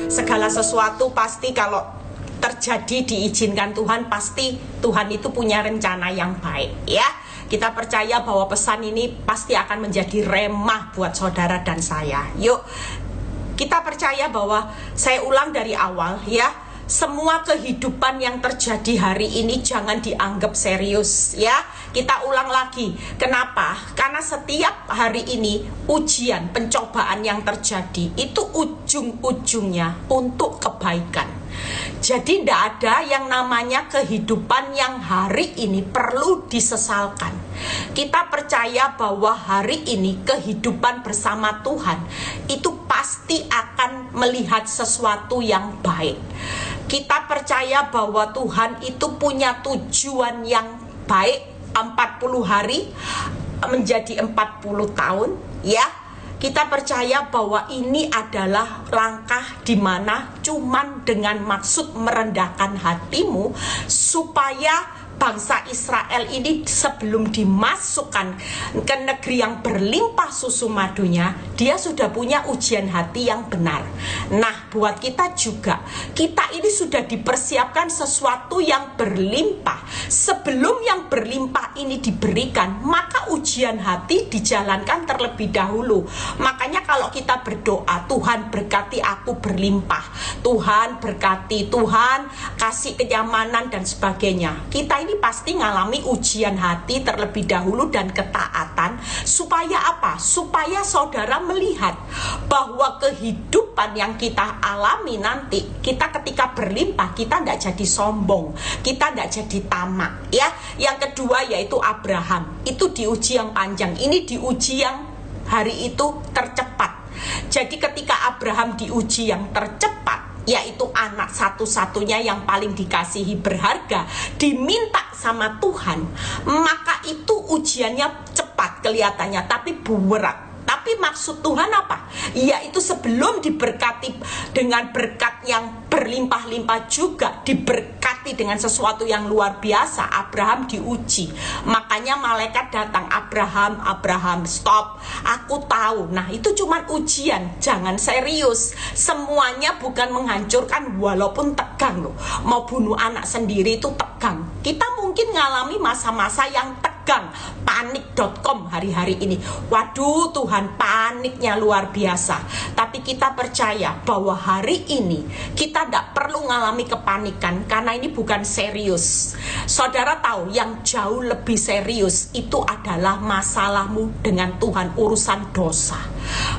Segala sesuatu pasti kalau terjadi diizinkan Tuhan, pasti Tuhan itu punya rencana yang baik ya. Kita percaya bahwa pesan ini pasti akan menjadi remah buat saudara dan saya. Yuk, kita percaya bahwa, saya ulang dari awal ya, semua kehidupan yang terjadi hari ini jangan dianggap serius ya. Kita ulang lagi. Kenapa? Karena setiap hari ini ujian, pencobaan yang terjadi itu ujung-ujungnya untuk kebaikan. Jadi tidak ada yang namanya kehidupan yang hari ini perlu disesalkan. Kita percaya bahwa hari ini kehidupan bersama Tuhan itu pasti akan melihat sesuatu yang baik. Kita percaya bahwa Tuhan itu punya tujuan yang baik. 40 hari menjadi 40 tahun ya. Kita percaya bahwa ini adalah langkah di mana cuman dengan maksud merendahkan hatimu supaya bangsa Israel ini sebelum dimasukkan ke negeri yang berlimpah susu madunya, dia sudah punya ujian hati yang benar. Nah, buat kita juga, kita ini sudah dipersiapkan sesuatu yang berlimpah. Sebelum yang berlimpah ini diberikan, maka ujian hati dijalankan terlebih dahulu. Makanya kalau kita berdoa, Tuhan berkati aku berlimpah, Tuhan berkati, Tuhan kasih kenyamanan dan sebagainya, kita ini pasti ngalami ujian hati terlebih dahulu dan ketaatan. Supaya apa? Supaya saudara melihat bahwa kehidupan yang kita alami nanti, kita ketika berlimpah, kita tidak jadi sombong, kita tidak jadi tamak ya. Yang kedua yaitu Abraham, itu diuji yang panjang, ini diuji yang hari itu tercepat. Jadi ketika Abraham diuji yang tercepat, yaitu anak satu-satunya yang paling dikasihi berharga, diminta sama Tuhan, maka itu ujiannya cepat kelihatannya, tapi berat. Tapi maksud Tuhan apa? Yaitu sebelum diberkati dengan berkat yang berlimpah-limpah juga diberkati dengan sesuatu yang luar biasa, Abraham diuji. Makanya malaikat datang, Abraham, Abraham, stop, aku tahu. Nah, itu cuma ujian, jangan serius. Semuanya bukan menghancurkan, walaupun tegang loh. Mau bunuh anak sendiri itu tegang. Kita mungkin ngalami masa-masa yang tegang, panik.com hari-hari ini. Waduh Tuhan, paniknya luar biasa. Tapi kita percaya bahwa hari ini kita tidak perlu ngalami kepanikan, karena ini bukan serius. Saudara tahu yang jauh lebih serius itu adalah masalahmu dengan Tuhan, urusan dosa.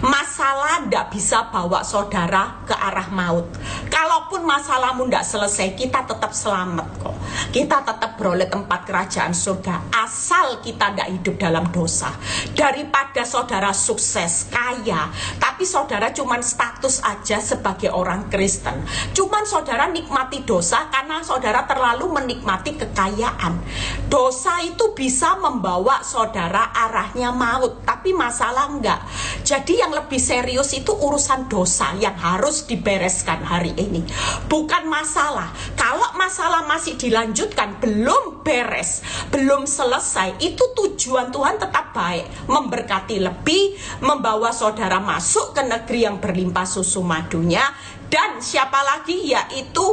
Masalah tidak bisa bawa saudara ke arah maut. Kalaupun masalahmu tidak selesai, kita tetap selamat kok. Kita tetap beroleh tempat kerajaan surga, asal kita tidak hidup dalam dosa. Daripada saudara sukses, kaya, tapi saudara cuman status aja sebagai orang Kristen, cuman saudara nikmati dosa karena saudara terlalu menikmati kekayaan. Dosa itu bisa membawa saudara arahnya maut, tapi masalah enggak. Jadi yang lebih serius itu urusan dosa yang harus dibereskan hari ini, bukan masalah. Kalau masalah masih dilanjutkan, belum beres, belum selesai, itu tujuan Tuhan tetap baik, memberkati lebih, membawa saudara masuk ke negeri yang berlimpah susu madunya. Dan siapa lagi? Yaitu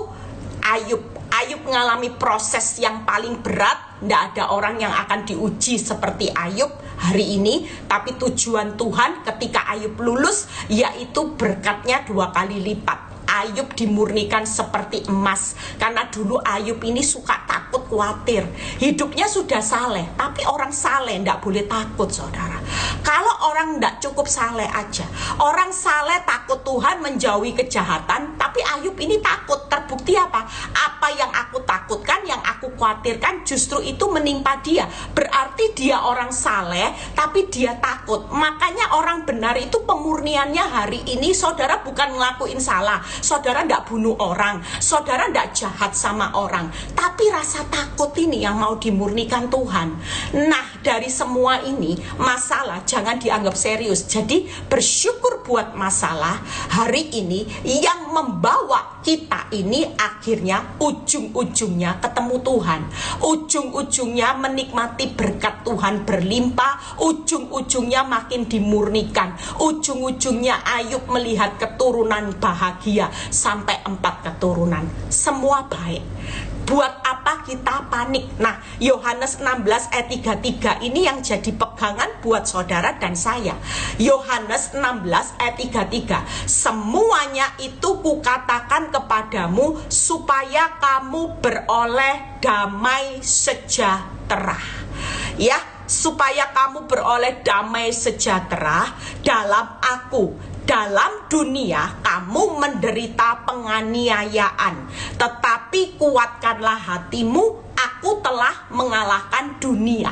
Ayub. Ayub mengalami proses yang paling berat. Tidak ada orang yang akan diuji seperti Ayub hari ini. Tapi tujuan Tuhan ketika Ayub lulus, yaitu berkatnya 2 kali lipat. Ayub dimurnikan seperti emas. Karena dulu Ayub ini suka takut, khawatir. Hidupnya sudah saleh, tapi orang saleh tidak boleh takut, saudara. Kalau orang tidak cukup saleh aja, orang saleh takut Tuhan, menjauhi kejahatan, tapi Ayub ini takut. Terbukti apa? Apa yang aku takutkan, yang aku perlu khawatirkan, justru itu menimpa dia. Berarti dia orang saleh, tapi dia takut. Makanya orang benar itu pemurniannya hari ini, saudara bukan ngelakuin salah, saudara ndak bunuh orang, saudara ndak jahat sama orang, tapi rasa takut ini yang mau dimurnikan Tuhan. Nah, dari semua ini, masalah jangan dianggap serius. Jadi bersyukur buat masalah hari ini yang membawa kita ini akhirnya ujung-ujungnya ketemu Tuhan, ujung-ujungnya menikmati berkat Tuhan berlimpah, ujung-ujungnya makin dimurnikan, ujung-ujungnya Ayub melihat keturunan bahagia sampai 4 keturunan, semua baik. Buat apa kita panik? Nah, Yohanes 16 ayat 33 ini yang jadi pegangan buat saudara dan saya. Yohanes 16 ayat 33, semuanya itu kukatakan kepadamu supaya kamu beroleh damai sejahtera. Ya, supaya kamu beroleh damai sejahtera dalam aku. Dalam dunia kamu menderita penganiayaan, tetapi kuatkanlah hatimu, aku telah mengalahkan dunia.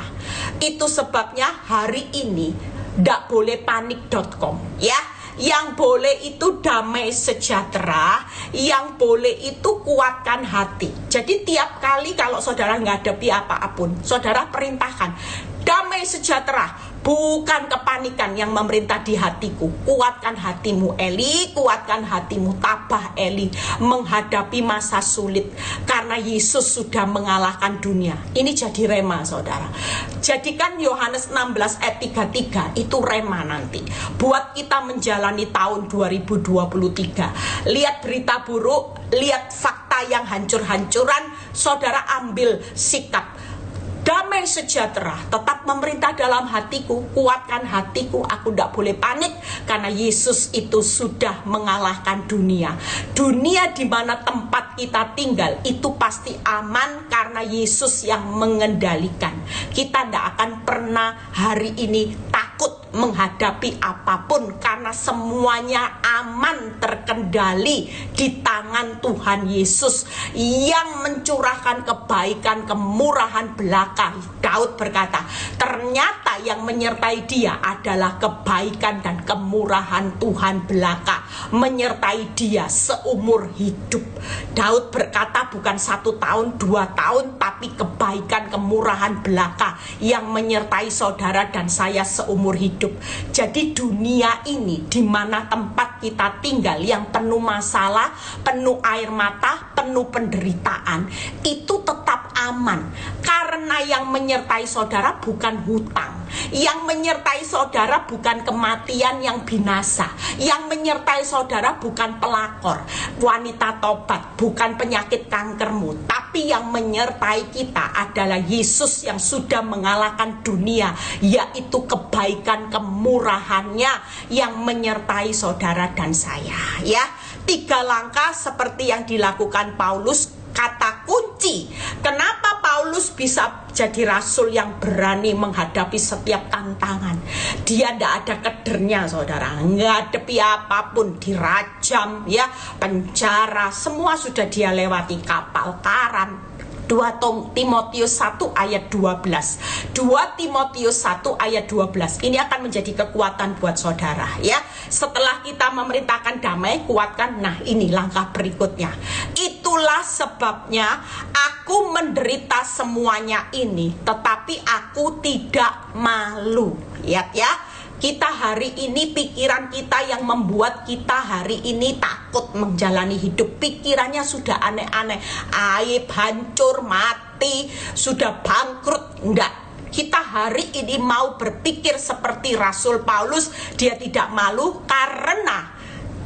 Itu sebabnya hari ini ndak boleh panik.com ya. Yang boleh itu damai sejahtera, yang boleh itu kuatkan hati. Jadi tiap kali kalau saudara menghadapi apa-apun, saudara perintahkan damai sejahtera, bukan kepanikan yang memerintah di hatiku. Kuatkan hatimu Eli, kuatkan hatimu tabah Eli, menghadapi masa sulit, karena Yesus sudah mengalahkan dunia. Ini jadi rema saudara. Jadikan Yohanes 16 ayat 33 itu rema nanti buat kita menjalani tahun 2023. Lihat berita buruk, lihat fakta yang hancur-hancuran, saudara ambil sikap damai sejahtera, tetap memerintah dalam hatiku, kuatkan hatiku, aku tidak boleh panik, karena Yesus itu sudah mengalahkan dunia. Dunia di mana tempat kita tinggal itu pasti aman, karena Yesus yang mengendalikan. Kita tidak akan pernah hari ini takut menghadapi apapun, karena semuanya aman, terkendali di tangan Tuhan Yesus yang mencurahkan kebaikan, kemurahan belaka. Daud berkata, ternyata yang menyertai dia adalah kebaikan dan kemurahan Tuhan belaka, menyertai dia seumur hidup. Daud berkata bukan 1 tahun, 2 tahun, tapi kebaikan, kemurahan belaka yang menyertai saudara dan saya seumur hidup. Jadi dunia ini di mana tempat kita tinggal yang penuh masalah, penuh air mata, penuh penderitaan, itu tetap aman, karena yang menyertai saudara bukan hutang, yang menyertai saudara bukan kematian yang binasa, yang menyertai saudara bukan pelakor, wanita tobat, bukan penyakit kankermu, tapi yang menyertai kita adalah Yesus yang sudah mengalahkan dunia, yaitu kebaikan kemurahannya yang menyertai saudara dan saya. Ya, 3 langkah seperti yang dilakukan Paulus, kata kunci kenapa Paulus bisa jadi rasul yang berani menghadapi setiap tantangan. Dia tidak ada kedernya saudara, menghadapi apapun, dirajam ya, penjara, semua sudah dia lewati, kapal karam. 2 Timotius 1 ayat 12. 2 Timotius 1 ayat 12. Ini akan menjadi kekuatan buat saudara ya. Setelah kita memerintahkan damai, kuatkan. Nah, ini langkah berikutnya. Itulah sebabnya aku menderita semuanya ini, tetapi aku tidak malu. Lihat ya. Kita hari ini, pikiran kita yang membuat kita hari ini takut menjalani hidup. Pikirannya sudah aneh-aneh, aib, hancur, mati, sudah bangkrut. Enggak. Kita hari ini mau berpikir seperti Rasul Paulus. Dia tidak malu karena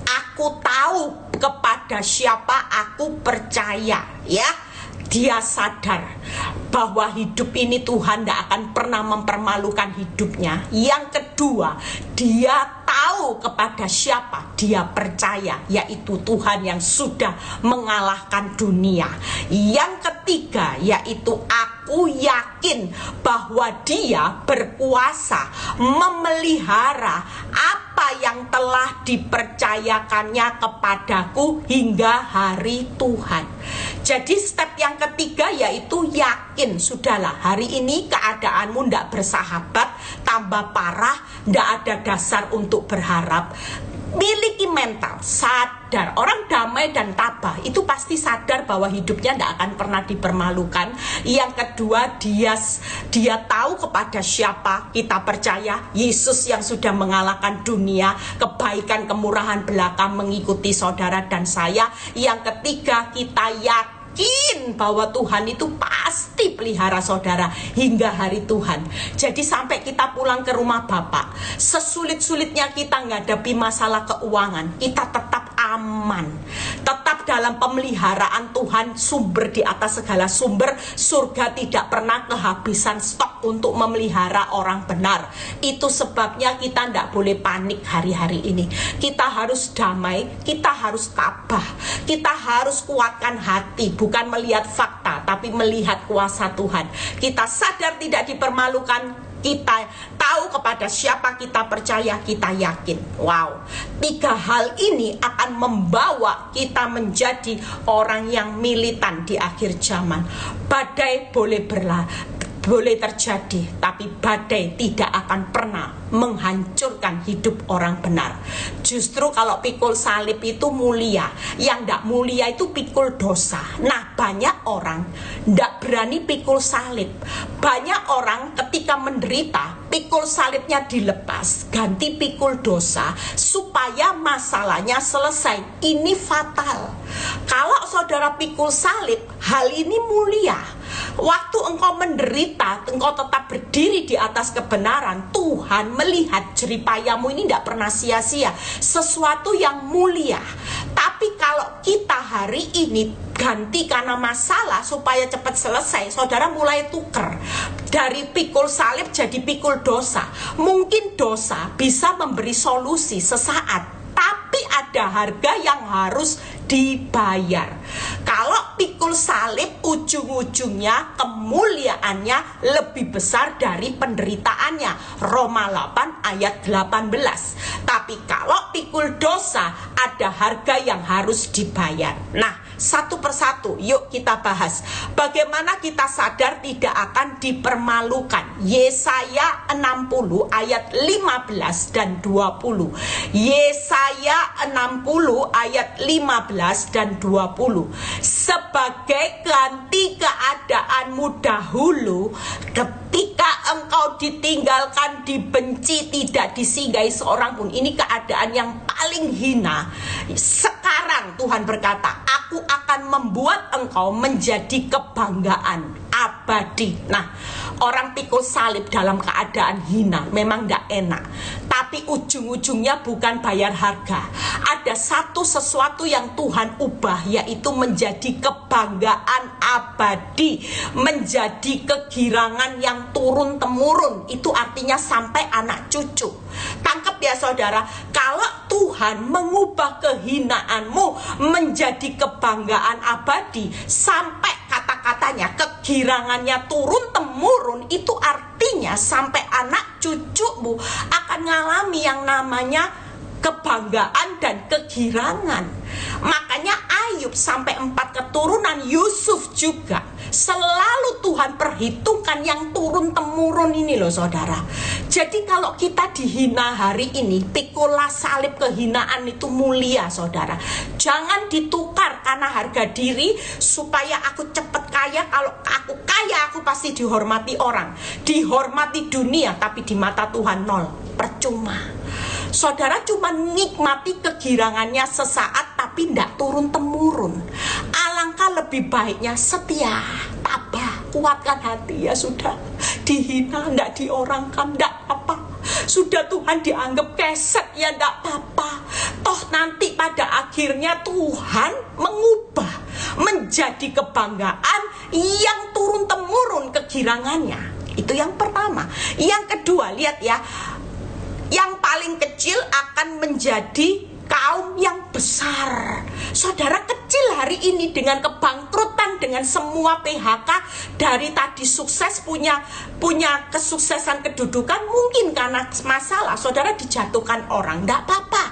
aku tahu kepada siapa aku percaya ya. Dia sadar bahwa hidup ini Tuhan tidak akan pernah mempermalukan hidupnya. Yang kedua, dia tahu kepada siapa dia percaya, yaitu Tuhan yang sudah mengalahkan dunia. Yang ketiga, yaitu aku yakin bahwa dia berkuasa memelihara apa yang telah dipercayakannya kepadaku hingga hari Tuhan. Jadi step yang ketiga yaitu yakin. Sudahlah, hari ini keadaanmu ndak bersahabat, tambah parah, ndak ada dasar untuk berharap. Miliki mental sadar. Orang damai dan tabah itu pasti sadar bahwa hidupnya tidak akan pernah dipermalukan. Yang kedua, dia tahu kepada siapa kita percaya. Yesus yang sudah mengalahkan dunia. Kebaikan kemurahan belaka mengikuti saudara dan saya. Yang ketiga, kita yakin bahwa Tuhan itu pasti pelihara saudara hingga hari Tuhan. Jadi sampai kita pulang ke rumah Bapak, sesulit-sulitnya kita menghadapi masalah keuangan, kita tetap aman, tetap dalam pemeliharaan Tuhan, sumber di atas segala sumber. Surga tidak pernah kehabisan stok untuk memelihara orang benar. Itu sebabnya kita tidak boleh panik hari-hari ini. Kita harus damai, kita harus tabah, kita harus kuatkan hati, bukan melihat fakta tapi melihat kuasa Tuhan. Kita sadar tidak dipermalukan, kita tahu kepada siapa kita percaya, kita yakin. Wow, 3 hal ini akan membawa kita menjadi orang yang militan di akhir zaman. Badai boleh terjadi, tapi badai tidak akan pernah menghancurkan hidup orang benar. Justru kalau pikul salib itu mulia, yang tidak mulia itu pikul dosa. Nah, banyak orang tidak berani pikul salib. Banyak orang ketika menderita, pikul salibnya dilepas, ganti pikul dosa supaya masalahnya selesai. Ini fatal. Kalau saudara pikul salib, hal ini mulia. Waktu engkau menderita, engkau tetap berdiri di atas kebenaran. Tuhan melihat jeripayamu ini tidak pernah sia-sia, sesuatu yang mulia. Tapi kalau kita hari ini ganti karena masalah supaya cepat selesai, saudara mulai tuker dari pikul salib jadi pikul dosa. Mungkin dosa bisa memberi solusi sesaat, tapi ada harga yang harus dibayar. Kalau pikul salib, ujung-ujungnya kemuliaannya lebih besar dari penderitaannya. Roma 8 ayat 18. Tapi kalau pikul dosa, ada harga yang harus dibayar. Nah, satu persatu yuk kita bahas bagaimana kita sadar tidak akan dipermalukan. Yesaya 60 ayat 15 dan 20. Yesaya 60 ayat 15 dan 20. Sebagai ganti keadaanmu dahulu, ketika engkau ditinggalkan, dibenci, tidak disinggahi seorang pun. Ini keadaan yang paling hina. Sekarang Tuhan berkata, aku akan membuat engkau menjadi kebanggaan abadi. Nah, orang pikul salib dalam keadaan hina memang tidak enak, tapi ujung-ujungnya bukan bayar harga. Ada sesuatu yang Tuhan ubah, yaitu menjadi kebanggaan abadi, menjadi kegirangan yang turun-temurun. Itu artinya sampai anak cucu. Tangkap ya saudara, kalau Tuhan mengubah kehinaanmu menjadi kebanggaan abadi, sampai kata-katanya kegirangannya turun-temurun, itu artinya sampai anak cucumu akan mengalami yang namanya kebanggaan dan kegirangan. Makanya Ayub sampai 4 keturunan, Yusuf juga selalu Tuhan perhitungkan yang turun-temurun ini loh saudara. Jadi kalau kita dihina hari ini, pikulah salib kehinaan itu mulia saudara. Jangan ditukar karena harga diri supaya aku cepat kaya. Kalau aku kaya, aku pasti dihormati orang, dihormati dunia, tapi di mata Tuhan nol. Percuma. Saudara cuma nikmati kegirangannya sesaat tapi tidak turun-temurun. Alangkah lebih baiknya setia, tabah, kuatkan hati ya sudah. Dihina, tidak diorangkan, tidak apa. Sudah Tuhan dianggap keset ya tidak apa-apa. Toh nanti pada akhirnya Tuhan mengubah menjadi kebanggaan yang turun-temurun kegirangannya. Itu yang pertama. Yang kedua, lihat ya, yang paling kecil akan menjadi kaum yang besar. Saudara kecil hari ini dengan kebangkrutan, dengan semua PHK, dari tadi sukses punya kesuksesan kedudukan, mungkin karena masalah saudara dijatuhkan orang, tidak apa-apa.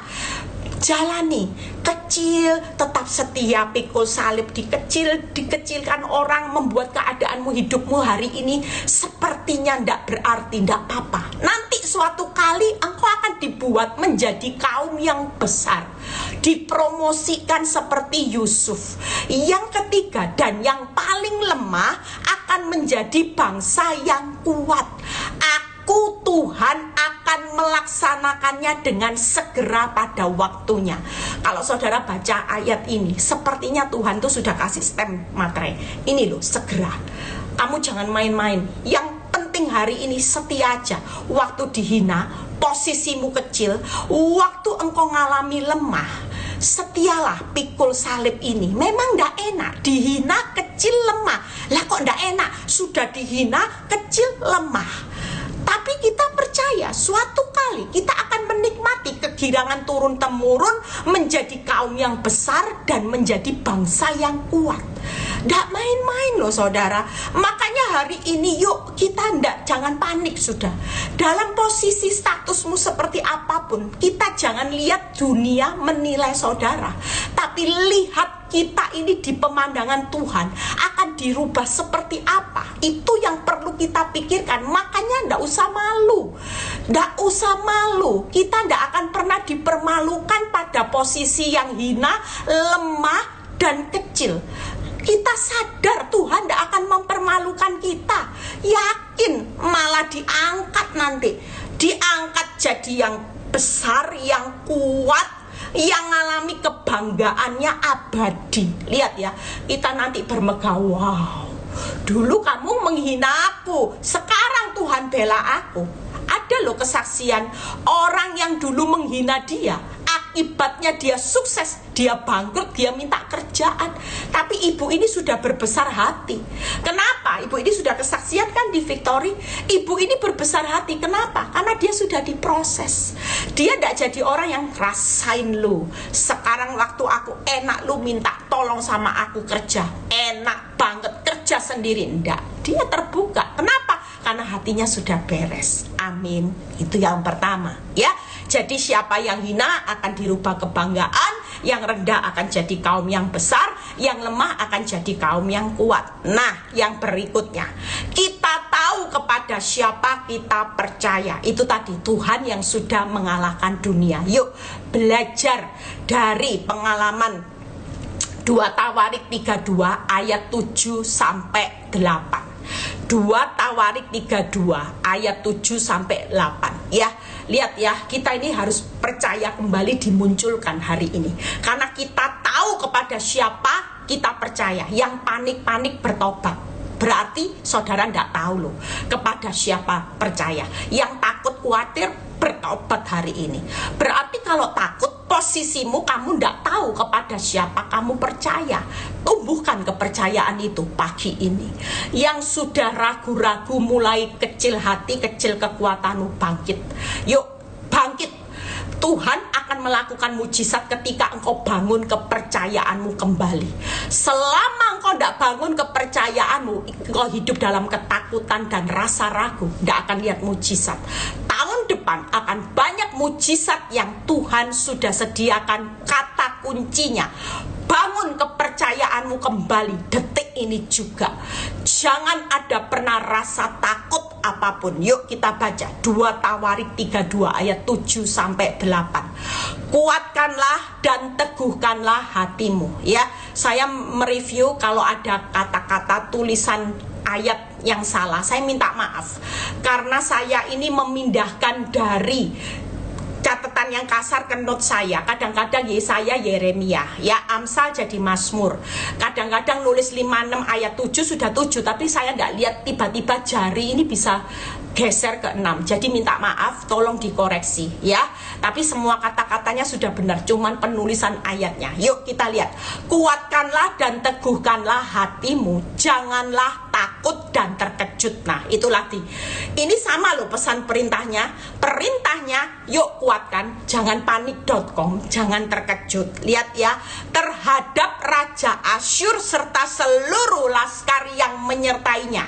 jalani. Kecil tetap setia, pikul salib, dikecilkan orang, membuat keadaanmu, hidupmu hari ini sepertinya tidak berarti, tidak apa-apa. Nanti suatu kali engkau akan dibuat menjadi kaum yang besar, dipromosikan seperti Yusuf. Yang ketiga dan yang paling lemah akan menjadi bangsa yang kuat. Aku Tuhan akan melaksanakannya dengan segera pada waktunya. Kalau saudara baca ayat ini, sepertinya Tuhan tuh sudah kasih stem materai. Ini loh, segera. Kamu jangan main-main. Yang penting hari ini setia aja. Waktu dihina, posisimu kecil, waktu engkau ngalami lemah, setialah, pikul salib ini. Memang ndak enak, dihina kecil lemah. Lah kok ndak enak? Sudah dihina kecil lemah. Tapi kita percaya suatu kali kita akan menikmati kegirangan turun-temurun, menjadi kaum yang besar dan menjadi bangsa yang kuat. Nggak main-main loh saudara. Makanya hari ini yuk kita jangan panik sudah. Dalam posisi statusmu seperti apapun, kita jangan lihat dunia menilai saudara, tapi lihat kita ini di pemandangan Tuhan akan dirubah seperti apa. Itu yang perlu kita pikirkan. Makanya ndak usah malu. Ndak usah malu. Kita ndak akan pernah dipermalukan pada posisi yang hina, lemah, dan kecil. Kita sadar Tuhan tidak akan mempermalukan kita. Yakin malah diangkat nanti. Diangkat jadi yang besar, yang kuat, yang ngalami kebanggaannya abadi. Lihat ya, kita nanti bermegah. Wow, dulu kamu menghina aku, sekarang Tuhan bela aku. Ada loh kesaksian orang yang dulu menghina dia, akibatnya dia sukses, dia bangkrut, dia minta kerjaan. Tapi ibu ini sudah berbesar hati. Kenapa? Ibu ini sudah kesaksian kan di Victory. Ibu ini berbesar hati. Kenapa? Karena dia sudah diproses. Dia tidak jadi orang yang rasain lu. Sekarang waktu aku enak lu minta tolong sama aku kerja. Enak banget kerja sendiri. Enggak. Dia terbuka. Kenapa? Karena hatinya sudah beres. Amin. Itu yang pertama ya. Jadi siapa yang hina akan dirubah kebanggaan, yang rendah akan jadi kaum yang besar, yang lemah akan jadi kaum yang kuat. Nah, yang berikutnya, kita tahu kepada siapa kita percaya. Itu tadi Tuhan yang sudah mengalahkan dunia. Yuk belajar dari pengalaman 2 Tawarik 32 ayat 7 sampai 8. 2 Tawarik 32 ayat 7 sampai 8 ya. Lihat ya, kita ini harus percaya kembali dimunculkan hari ini. Karena kita tahu kepada siapa kita percaya. Yang panik-panik bertobat. Berarti saudara tidak tahu loh kepada siapa percaya. Yang takut khawatir bertobat hari ini. Berarti kalau takut posisimu, kamu tidak tahu kepada siapa kamu percaya. Tumbuhkan kepercayaan itu pagi ini. Yang sudah ragu-ragu, mulai kecil hati, kecil kekuatanmu, bangkit. Yuk bangkit. Tuhan akan melakukan mujizat ketika engkau bangun kepercayaanmu kembali. Selama engkau tidak bangun kepercayaanmu, engkau hidup dalam ketakutan dan rasa ragu, tidak akan lihat mujizat. Tahun depan akan banyak mujizat yang Tuhan sudah sediakan. Kata kuncinya, bangun kepercayaanmu kembali detik ini juga. Jangan ada pernah rasa takut apapun. Yuk kita baca 2 Tawarik 32 ayat 7 sampai 8. Kuatkanlah dan teguhkanlah hatimu ya. Saya mereview kalau ada kata-kata tulisan ayat yang salah, saya minta maaf. Karena saya ini memindahkan dari catatan yang kasar ke note saya. Kadang-kadang Yesaya, Yeremia, ya Amsal jadi Mazmur. Kadang-kadang nulis 56 ayat 7 sudah 7, tapi saya nggak lihat tiba-tiba jari ini bisa geser ke 6. Jadi minta maaf, tolong dikoreksi ya. Tapi semua kata-katanya sudah benar, cuman penulisan ayatnya. Yuk kita lihat. Kuatkanlah dan teguhkanlah hatimu, janganlah takut dan terkejut. Nah itulah ini sama loh pesan perintahnya. Perintahnya yuk kuatkan, jangan panik.com, jangan terkejut. Lihat ya, terhadap Raja Asyur serta seluruh laskar yang menyertainya.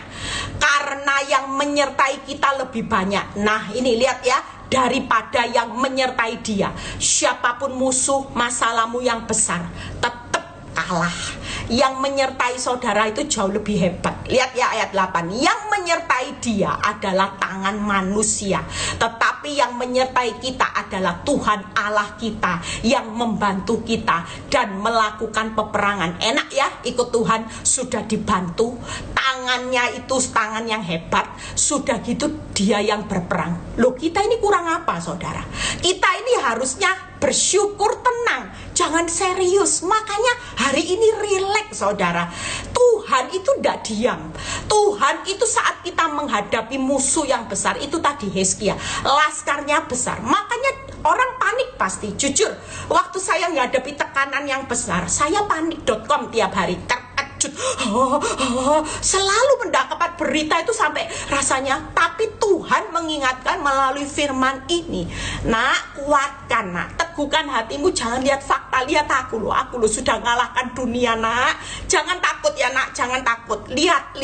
Karena yang menyertai kita lebih banyak. Nah ini lihat ya, daripada yang menyertai dia. Siapapun musuh masalahmu yang besar, tetap kalah. Yang menyertai saudara itu jauh lebih hebat. Lihat ya ayat 8. Yang menyertai dia adalah tangan manusia, tetapi yang menyertai kita adalah Tuhan Allah kita yang membantu kita dan melakukan peperangan. Enak ya ikut Tuhan, sudah dibantu, tangannya itu tangan yang hebat, sudah gitu dia yang berperang. Loh, kita ini kurang apa saudara? Kita ini harusnya bersyukur, tenang, jangan serius. Makanya hari ini rileks saudara. Tuhan itu tidak diam. Tuhan itu saat kita menghadapi musuh yang besar, itu tadi Hizkia, laskarnya besar. Makanya orang panik pasti. Jujur, waktu saya menghadapi tekanan yang besar, saya panik.com tiap hari. Selalu mendapat berita itu sampai rasanya. Tapi Tuhan mengingatkan melalui firman ini, nak, kuatkan nak, teguhkan hatimu, jangan lihat fakta, lihat aku loh sudah ngalahkan dunia nak. Jangan takut ya nak, jangan takut. Lihat.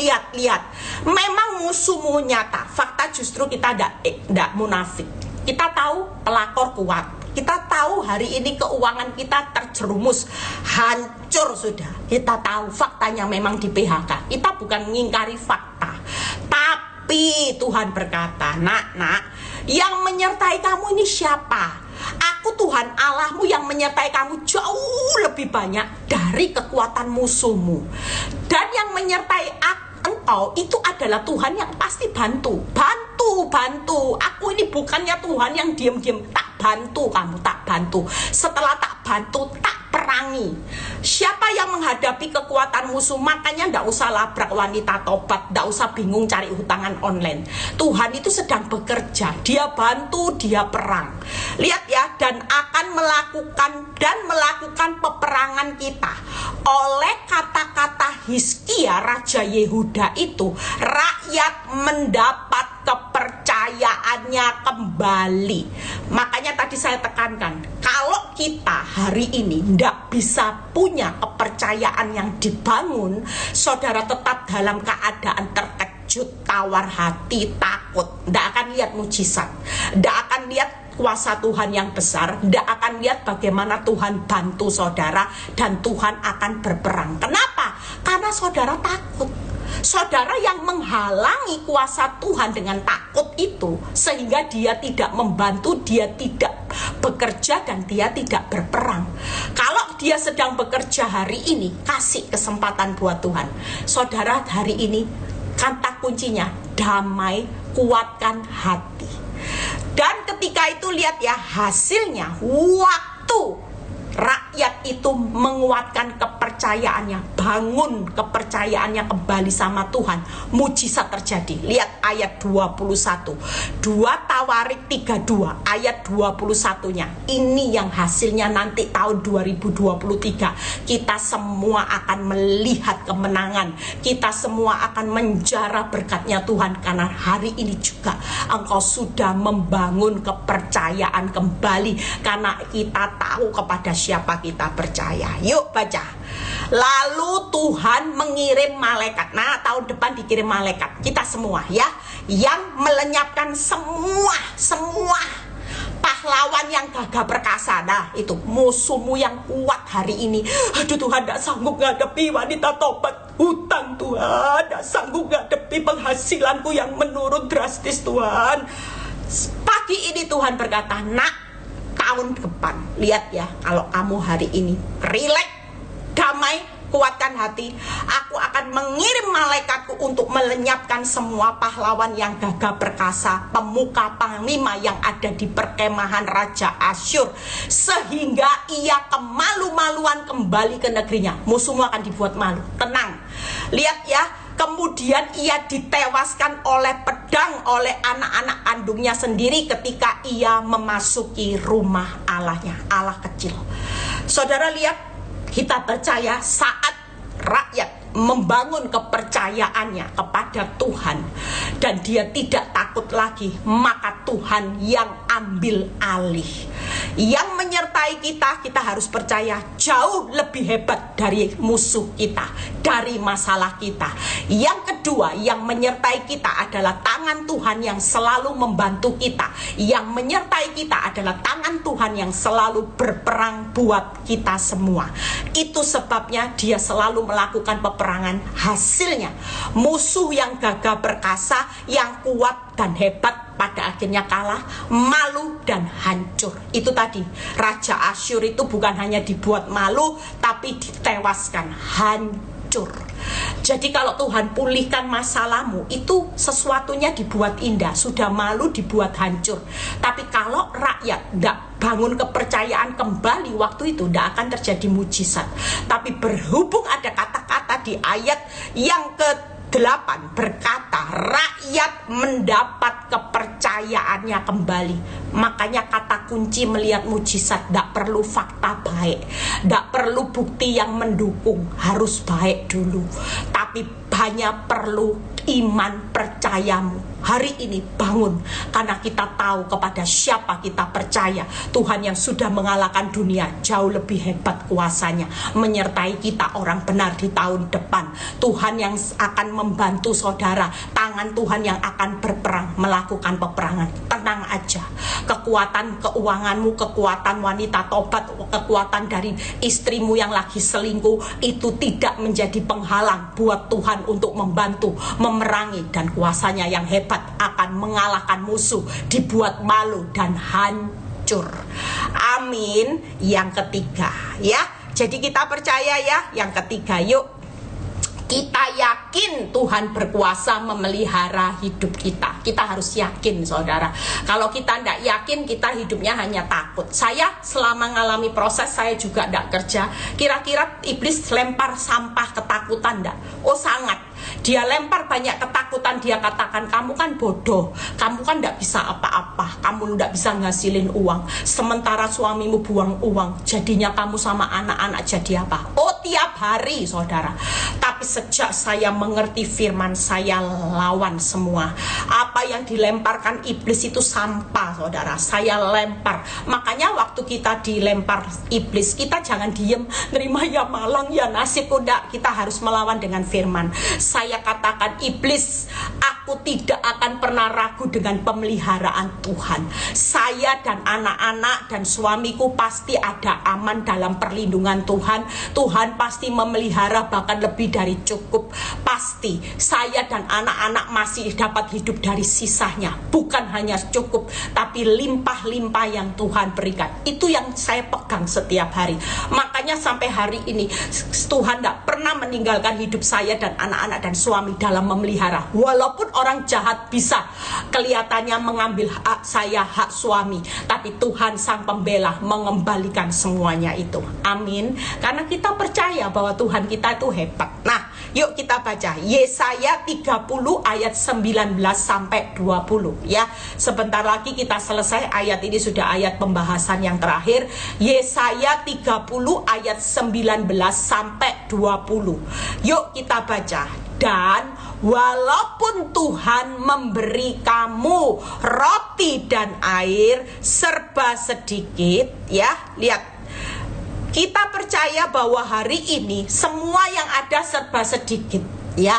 Memang musuhmu nyata, fakta justru kita tidak munafik. Kita tahu pelakor kuat, kita tahu hari ini keuangan kita terjerumus, hancur sudah. Kita tahu faktanya memang di PHK. Kita bukan mengingkari fakta, tapi Tuhan berkata, nak, yang menyertai kamu ini siapa? Aku Tuhan Allahmu yang menyertai kamu jauh lebih banyak dari kekuatan musuhmu. Dan yang menyertai engkau itu adalah Tuhan yang pasti bantu. Aku ini bukannya Tuhan yang diam-diam, tak bantu kamu, tak bantu. Setelah tak bantu, tak perangi. Siapa yang menghadapi kekuatan musuh, makanya ndak usah labrak wanita tobat, ndak usah bingung cari hutangan online. Tuhan itu sedang bekerja, dia bantu, dia perang. Lihat ya, dan akan melakukan peperangan kita. Oleh kata-kata Hizkia Raja Yehuda itu, rakyat mendapat kepercayaannya kembali. Makanya tadi saya tekankan, kalau kita hari ini tidak bisa punya kepercayaan yang dibangun, saudara tetap dalam keadaan terkejut, tawar hati, takut. Tidak akan lihat mujizat, tidak akan lihat kuasa Tuhan yang besar, tidak akan lihat bagaimana Tuhan bantu saudara, dan Tuhan akan berperang. Kenapa? Karena saudara takut. Saudara yang menghalangi kuasa Tuhan dengan takut itu, sehingga dia tidak membantu, dia tidak bekerja, dan dia tidak berperang. Kalau dia sedang bekerja hari ini, kasih kesempatan buat Tuhan. Saudara, hari ini kata kuncinya damai, kuatkan hati. Dan ketika itu lihat ya hasilnya, waktu rakyat itu menguatkan kepercayaannya, bangun kepercayaannya kembali sama Tuhan, mujizat terjadi. Lihat ayat 21, 2 Tawarik 32 ayat 21-nya. Ini yang hasilnya nanti tahun 2023 kita semua akan melihat kemenangan, kita semua akan menjara berkatnya Tuhan. Karena hari ini juga engkau sudah membangun kepercayaan kembali, karena kita tahu kepada siapa kita percaya. Yuk baca. Lalu Tuhan mengirim malaikat. Nah, tahun depan dikirim malaikat. Kita semua ya, yang melenyapkan semua pahlawan yang gagah perkasa. Nah, itu musuhmu yang kuat hari ini. Aduh, Tuhan tidak sanggup ngadepi wanita tobat, hutang Tuhan, tidak sanggup ngadepi penghasilanku yang menurun drastis Tuhan. Pagi ini Tuhan berkata, nak, tahun depan, lihat ya, kalau kamu hari ini rileks, damai, kuatkan hati, aku akan mengirim malaikatku untuk melenyapkan semua pahlawan yang gagah perkasa, pemuka panglima yang ada di perkemahan Raja Asyur, sehingga ia kemalu-maluan kembali ke negerinya. Musuhmu akan dibuat malu, tenang. Lihat ya, kemudian ia ditewaskan oleh pedang oleh anak-anak kandungnya sendiri ketika ia memasuki rumah Allahnya, Allah kecil. Saudara lihat, kita percaya saat rakyat membangun kepercayaannya kepada Tuhan dan dia tidak takut lagi, maka Tuhan yang ambil alih. Yang menyertai kita, kita harus percaya jauh lebih hebat dari musuh kita, dari masalah kita. Yang kedua, yang menyertai kita adalah tangan Tuhan yang selalu membantu kita. Yang menyertai kita adalah tangan Tuhan yang selalu berperang buat kita semua. Itu sebabnya dia selalu melakukan peperangan. Hasilnya, musuh yang gagah perkasa, yang kuat dan hebat, pada akhirnya kalah, malu dan hancur. Itu tadi, Raja Asyur itu bukan hanya dibuat malu, tapi ditewaskan, hancur. Jadi kalau Tuhan pulihkan masalahmu, itu sesuatunya dibuat indah. Sudah malu dibuat hancur. Tapi kalau rakyat tidak bangun kepercayaan kembali, waktu itu tidak akan terjadi mujizat. Tapi berhubung ada kata-kata di ayat yang ke-8 berkata, rakyat mendapat kepercayaannya kembali. Makanya kata kunci melihat mujizat, tidak perlu fakta baik, tidak perlu bukti yang mendukung, harus baik dulu. Tapi hanya perlu iman percayamu. Hari ini bangun, karena kita tahu kepada siapa kita percaya. Tuhan yang sudah mengalahkan dunia, jauh lebih hebat kuasanya, menyertai kita orang benar di tahun depan. Tuhan yang akan membantu saudara, tangan Tuhan yang akan berperang, melakukan peperangan. Tenang aja, kekuatan keuanganmu, kekuatan wanita tobat, kekuatan dari istrimu yang lagi selingkuh, itu tidak menjadi penghalang buat Tuhan untuk membantu, memerangi, dan kuasanya yang hebat akan mengalahkan musuh, dibuat malu dan hancur. Amin. Yang ketiga, ya. Jadi kita percaya ya. Yang ketiga, yuk kita yakin Tuhan berkuasa memelihara hidup kita. Kita harus yakin, saudara. Kalau kita tidak yakin, kita hidupnya hanya takut. Saya selama mengalami proses, saya juga tidak kerja. Kira-kira iblis lempar sampah ketakutan tidak? Oh sangat. Dia lempar banyak ketakutan. Dia katakan, kamu kan bodoh, kamu kan tidak bisa apa-apa, kamu tidak bisa ngasilin uang, sementara suamimu buang uang, jadinya kamu sama anak-anak jadi apa? Oh tiap hari, saudara. Tapi sejak saya mengerti firman, saya lawan semua. Apa yang dilemparkan iblis itu sampah, saudara. Saya lempar. Makanya waktu kita dilempar iblis, kita jangan diem, nerima ya malang ya nasib. Udah, kita harus melawan dengan firman. Saya katakan, iblis, aku tidak akan pernah ragu dengan pemeliharaan Tuhan. Saya dan anak-anak dan suamiku pasti ada aman dalam perlindungan Tuhan. Tuhan pasti memelihara, bahkan lebih dari cukup. Pasti saya dan anak-anak masih dapat hidup dari sisanya. Bukan hanya cukup, tapi limpah-limpah yang Tuhan berikan. Itu yang saya pegang setiap hari. Makanya sampai hari ini Tuhan tidak pernah meninggalkan hidup saya dan anak-anak dan suami dalam memelihara. Walaupun orang jahat bisa kelihatannya mengambil hak saya, hak suami, tapi Tuhan sang pembela mengembalikan semuanya itu. Amin. Karena kita percaya bahwa Tuhan kita itu hebat. Nah, yuk kita baca Yesaya 30 ayat 19 sampai 20 ya. Sebentar lagi kita selesai ayat ini, sudah ayat pembahasan yang terakhir. Yesaya 30 ayat 19 sampai 20. Yuk kita baca. Dan walaupun Tuhan memberi kamu roti dan air serba sedikit, ya, lihat. Kita percaya bahwa hari ini semua yang ada serba sedikit, ya.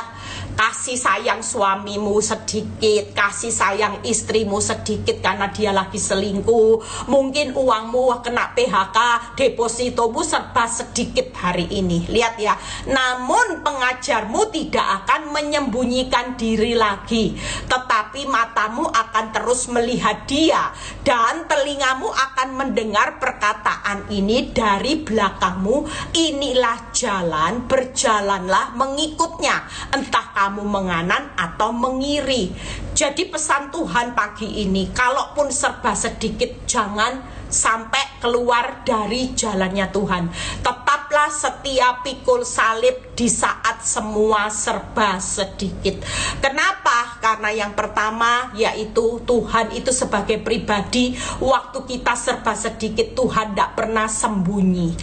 Kasih sayang suamimu sedikit, kasih sayang istrimu sedikit karena dia lagi selingkuh. Mungkin uangmu kena PHK, depositomu serba sedikit hari ini. Lihat ya. Namun pengajarmu tidak akan menyembunyikan diri lagi, tetapi matamu akan terus melihat dia, dan telingamu akan mendengar perkataan ini dari belakangmu. Inilah jalan, berjalanlah mengikutnya, entah kamu menganan atau mengiri. Jadi pesan Tuhan pagi ini, kalaupun serba sedikit, jangan sampai keluar dari jalannya Tuhan. Tetaplah setia pikul salib di saat semua serba sedikit. Kenapa? Karena yang pertama yaitu Tuhan itu sebagai pribadi, waktu kita serba sedikit Tuhan tidak pernah sembunyi.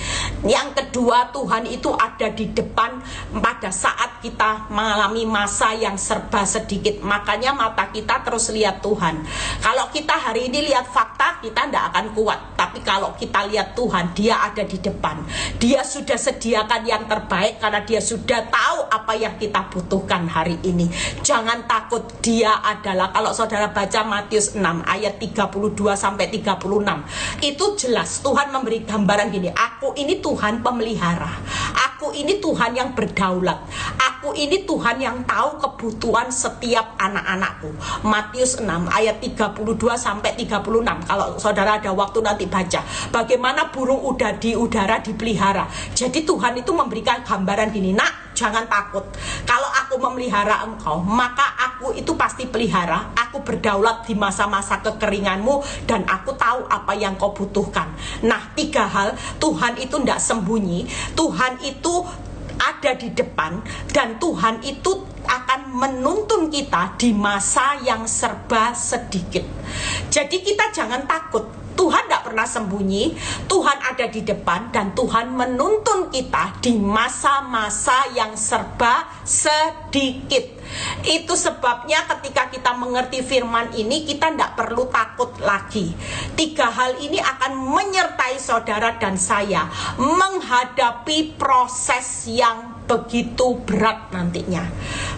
Yang kedua, Tuhan itu ada di depan pada saat kita mengalami masa yang serba sedikit. Makanya mata kita terus lihat Tuhan. Kalau kita hari ini lihat fakta, kita tidak akan kuat. Tapi kalau kita lihat Tuhan, dia ada di depan. Dia sudah sediakan yang terbaik karena dia sudah tahu apa yang kita butuhkan hari ini. Jangan takut, dia adalah, kalau saudara baca Matius 6 ayat 32 sampai 36, itu jelas Tuhan memberi gambaran gini, aku ini Tuhan pemelihara, aku ini Tuhan yang berdaulat, aku ini Tuhan yang tahu kebutuhan setiap anak-anakku. Matius 6 ayat 32 sampai 36. Kalau saudara ada waktu nanti baca bagaimana burung di udara dipelihara. Jadi Tuhan itu memberikan gambaran gini, nak, jangan takut. Kalau aku memelihara engkau, maka aku itu pasti pelihara. Aku berdaulat di masa-masa kekeringanmu dan aku tahu apa yang kau butuhkan. Nah, 3 hal, Tuhan itu tidak sembunyi, Tuhan itu ada di depan, dan Tuhan itu akan menuntun kita di masa yang serba sedikit. Jadi kita jangan takut. Tuhan tidak pernah sembunyi, Tuhan ada di depan, dan Tuhan menuntun kita di masa-masa yang serba sedikit. Itu sebabnya ketika kita mengerti firman ini, kita tidak perlu takut lagi. 3 hal ini akan menyertai saudara dan saya menghadapi proses yang begitu berat nantinya.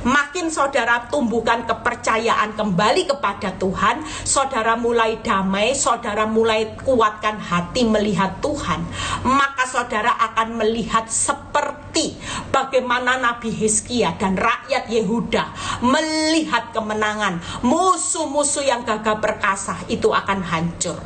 Makin saudara tumbuhkan kepercayaan kembali kepada Tuhan, saudara mulai damai, saudara mulai kuatkan hati melihat Tuhan, maka saudara akan melihat seperti bagaimana Nabi Hizkia dan rakyat Yehuda melihat kemenangan. Musuh-musuh yang gagah perkasa itu akan hancur.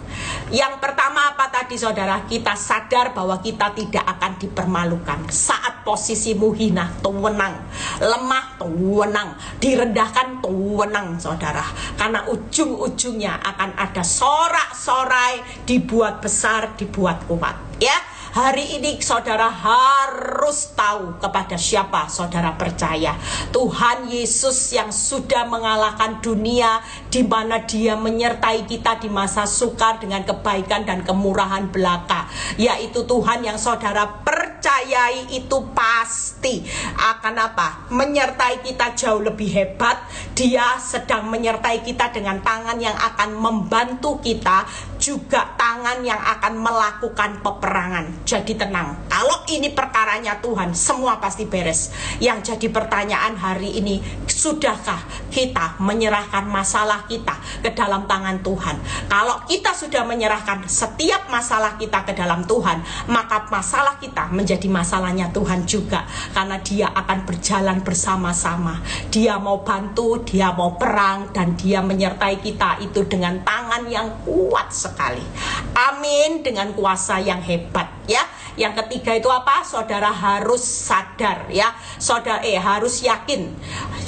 Yang pertama apa tadi saudara? Kita sadar bahwa kita tidak akan dipermalukan. Saat posisimu hina, tuwenang, lemah, tuwenang, direndahkan, tuwenang saudara. Karena ujung-ujungnya akan ada sorak-sorai, dibuat besar, dibuat kuat. Ya, hari ini saudara harus tahu kepada siapa saudara percaya. Tuhan Yesus yang sudah mengalahkan dunia, di mana dia menyertai kita di masa sukar dengan kebaikan dan kemurahan belaka. Yaitu Tuhan yang saudara percayai itu pasti akan apa? Menyertai kita jauh lebih hebat. Dia sedang menyertai kita dengan tangan yang akan membantu kita, juga tangan yang akan melakukan peperangan. Jadi tenang, kalau ini perkaranya Tuhan, semua pasti beres. Yang jadi pertanyaan hari ini, sudahkah kita menyerahkan masalah kita ke dalam tangan Tuhan? Kalau kita sudah menyerahkan setiap masalah kita ke dalam Tuhan, maka masalah kita menjadi masalahnya Tuhan juga. Karena dia akan berjalan bersama-sama. Dia mau bantu, dia mau perang, dan dia menyertai kita itu dengan tangan yang kuat sekali. Amin, dengan kuasa yang hebat ya. Yang ketiga itu apa? Saudara harus sadar ya. Saudara harus yakin.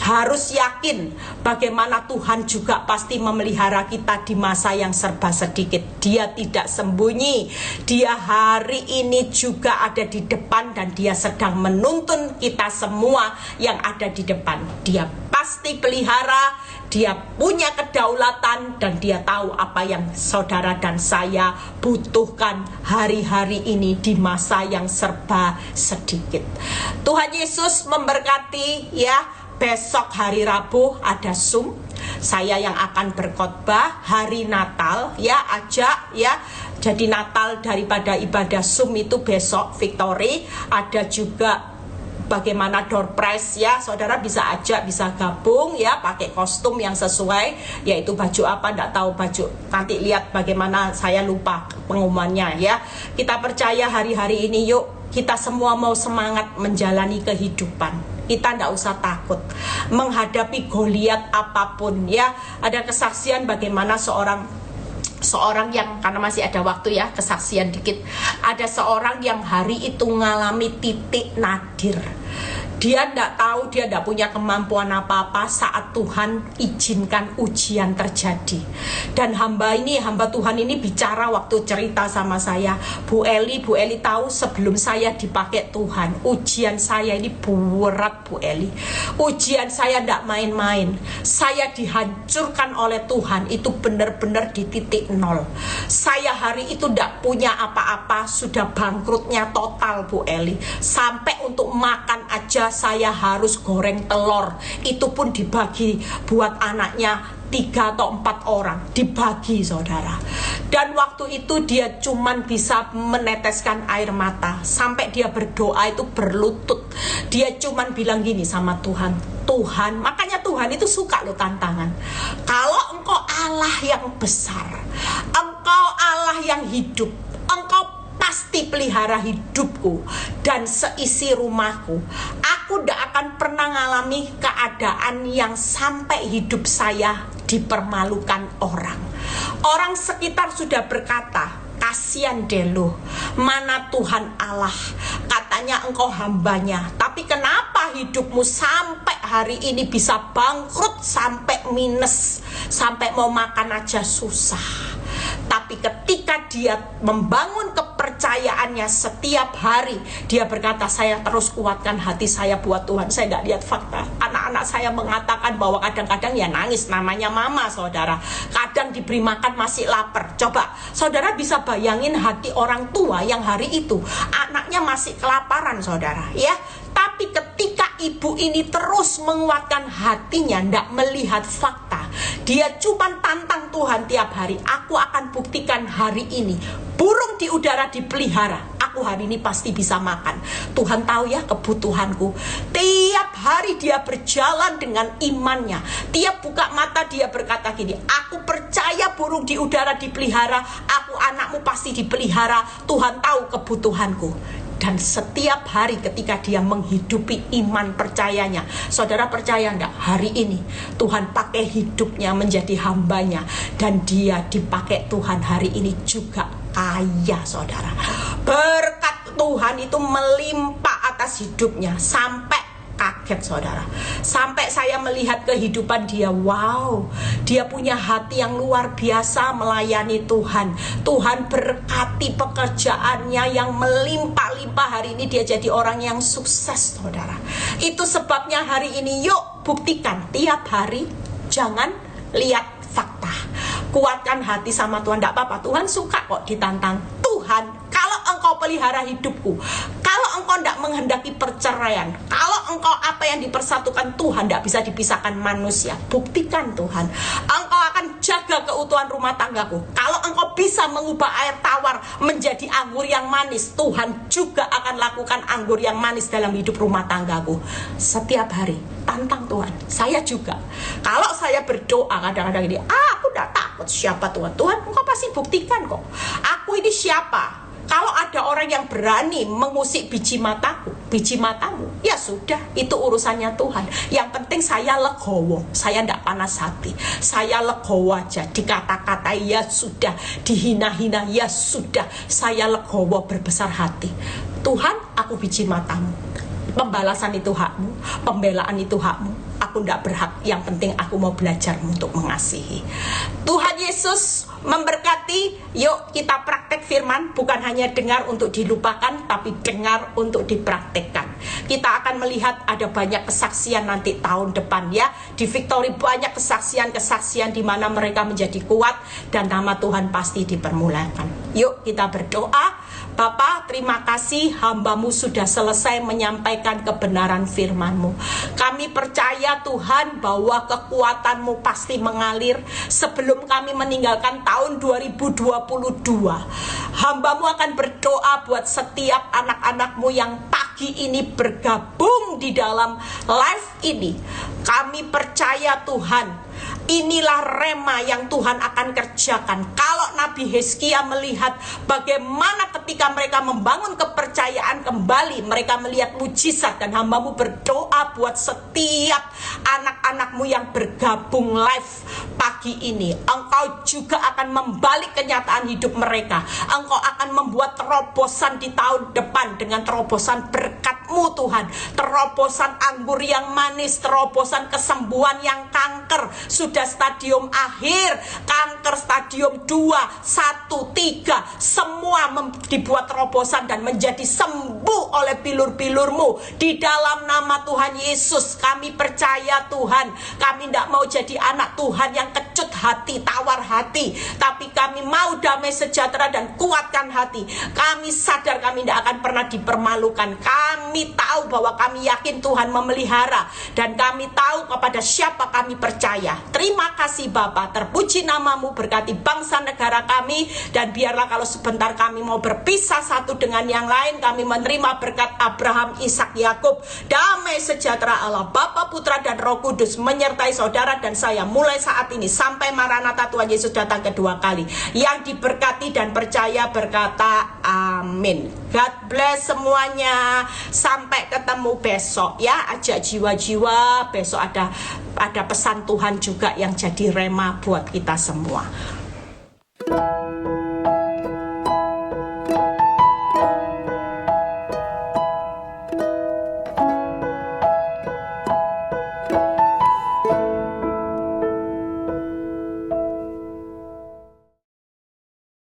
Harus yakin bagaimana Tuhan juga pasti memelihara kita di masa yang serba sedikit. Dia tidak sembunyi. Dia hari ini juga ada di depan, dan dia sedang menuntun kita semua yang ada di depan. Dia pasti pelihara, dia punya kedaulatan, dan dia tahu apa yang saudara dan saya butuhkan hari-hari ini di masa yang serba sedikit. Tuhan Yesus memberkati ya. Besok hari Rabu ada Zoom, saya yang akan berkhotbah hari Natal ya, ajak ya. Jadi Natal daripada ibadah Zoom itu besok Victory, ada juga bagaimana door prize ya, saudara bisa ajak, bisa gabung ya, pakai kostum yang sesuai, yaitu baju apa enggak tahu, baju nanti lihat bagaimana, saya lupa pengumumannya ya. Kita percaya hari-hari ini yuk kita semua mau semangat menjalani kehidupan. Kita tidak usah takut menghadapi Goliat apapun ya. Ada kesaksian bagaimana seorang yang, karena masih ada waktu ya, kesaksian dikit. Ada seorang yang hari itu mengalami titik nadir. Dia tidak tahu, dia tidak punya kemampuan apa-apa saat Tuhan izinkan ujian terjadi. Dan hamba Tuhan ini bicara waktu cerita sama saya, Bu Eli tahu sebelum saya dipakai Tuhan, ujian saya ini berat Bu Eli. Ujian saya tidak main-main. Saya dihancurkan oleh Tuhan, itu benar-benar di titik nol. Saya hari itu tidak punya apa-apa, sudah bangkrutnya total Bu Eli. Sampai untuk makan aja saya harus goreng telur, itu pun dibagi buat anaknya 3 atau 4 orang, dibagi saudara. Dan waktu itu dia cuman bisa meneteskan air mata, sampai dia berdoa itu berlutut. Dia cuman bilang gini sama Tuhan, Tuhan, makanya Tuhan itu suka lo tantangan. Kalau engkau Allah yang besar, engkau Allah yang hidup, engkau pasti pelihara hidupku dan seisi rumahku. Aku tidak akan pernah mengalami keadaan yang sampai hidup saya dipermalukan orang. Orang sekitar sudah berkata, kasihan deh lo, mana Tuhan Allah, katanya engkau hambanya, tapi kenapa hidupmu sampai hari ini bisa bangkrut, sampai minus, sampai mau makan aja susah. Tapi ketika dia membangun kepercayaannya setiap hari, dia berkata, saya terus kuatkan hati saya buat Tuhan. Saya tidak lihat fakta. Anak-anak saya mengatakan bahwa kadang-kadang ya nangis, namanya mama saudara. Kadang diberi makan masih lapar. Coba saudara bisa bayangin hati orang tua yang hari itu anaknya masih kelaparan saudara ya. Tapi ketika ibu ini terus menguatkan hatinya, tidak melihat fakta, dia cuma tantang Tuhan tiap hari. Aku akan buktikan hari ini, burung di udara dipelihara, aku hari ini pasti bisa makan. Tuhan tahu ya kebutuhanku. Tiap hari dia berjalan dengan imannya. Tiap buka mata dia berkata gini, aku percaya burung di udara dipelihara, aku anakmu pasti dipelihara. Tuhan tahu kebutuhanku. Dan setiap hari ketika dia menghidupi iman percayanya, saudara percaya enggak, hari ini Tuhan pakai hidupnya menjadi hambanya, dan dia dipakai Tuhan hari ini juga kaya saudara. Berkat Tuhan itu melimpah atas hidupnya, sampai kaget saudara. Sampai saya melihat kehidupan dia, wow, dia punya hati yang luar biasa melayani Tuhan. Tuhan berkati pekerjaannya yang melimpah-limpah. Hari ini dia jadi orang yang sukses saudara. Itu sebabnya hari ini yuk buktikan tiap hari, jangan lihat fakta, kuatkan hati sama Tuhan. Tidak apa-apa, Tuhan suka kok ditantang. Tuhan, kalau engkau pelihara hidupku, kalau engkau tidak menghendaki perceraian, kalau engkau apa yang dipersatukan Tuhan tidak bisa dipisahkan manusia, buktikan Tuhan. Engkau akan jaga keutuhan rumah tanggaku. Kalau engkau bisa mengubah air tawar menjadi anggur yang manis, Tuhan juga akan lakukan anggur yang manis dalam hidup rumah tanggaku. Setiap hari tantang Tuhan. Saya juga, kalau saya berdoa kadang-kadang ini, aku tidak takut siapa Tuhan. Tuhan, engkau pasti buktikan kok, aku ini siapa. Kalau ada orang yang berani mengusik biji mataku, biji matamu, ya sudah, itu urusannya Tuhan. Yang penting saya legowo, saya tidak panas hati, saya legowo aja. Dikata-katai ya sudah, dihina-hina ya sudah, saya legowo berbesar hati. Tuhan, aku biji matamu, pembalasan itu hakmu, pembelaan itu hakmu. Aku tidak berhak, yang penting aku mau belajar untuk mengasihi. Tuhan Yesus memberkati. Yuk kita praktek firman, bukan hanya dengar untuk dilupakan, tapi dengar untuk dipraktekkan. Kita akan melihat ada banyak kesaksian nanti tahun depan ya. Di Victory banyak kesaksian-kesaksian di mana mereka menjadi kuat dan nama Tuhan pasti dipermuliakan. Yuk kita berdoa. Bapa, terima kasih hambamu sudah selesai menyampaikan kebenaran firman-Mu. Kami percaya Tuhan bahwa kekuatan-Mu pasti mengalir sebelum kami meninggalkan tahun 2022. Hambamu akan berdoa buat setiap anak-anak-Mu yang pagi ini bergabung di dalam live ini. Kami percaya Tuhan, inilah rema yang Tuhan akan kerjakan. Kalau Nabi Hizkia melihat bagaimana ketika mereka membangun kepercayaan kembali, mereka melihat mujizat. Dan hambamu berdoa buat setiap anak-anakmu yang bergabung live pagi pagi ini Engkau juga akan membalik kenyataan hidup mereka. Engkau akan membuat terobosan di tahun depan dengan terobosan berkat-Mu Tuhan, terobosan anggur yang manis, terobosan kesembuhan yang kanker sudah stadium akhir, kanker stadium 2, 1, 3, semua dibuat terobosan dan menjadi sembuh oleh bilur-bilur-Mu di dalam nama Tuhan Yesus. Kami percaya Tuhan, kami tidak mau jadi anak Tuhan yang kecut hati, tawar hati, tapi kami mau damai sejahtera dan kuatkan hati. Kami sadar kami tidak akan pernah dipermalukan. Kami tahu bahwa kami yakin Tuhan memelihara, dan kami tahu kepada siapa kami percaya. Terima kasih Bapa, terpuji nama-Mu, berkati bangsa negara kami, dan biarlah kalau sebentar kami mau berpisah satu dengan yang lain, kami menerima berkat Abraham, Ishak, Yakub. Damai sejahtera Allah Bapa, Putra, dan Roh Kudus menyertai saudara dan saya mulai saat ini sampai Maranatha Tuhan Yesus datang kedua kali. Yang diberkati dan percaya berkata amin. God bless semuanya. Sampai ketemu besok ya. Ajak jiwa-jiwa, besok ada pesan Tuhan juga yang jadi rema buat kita semua.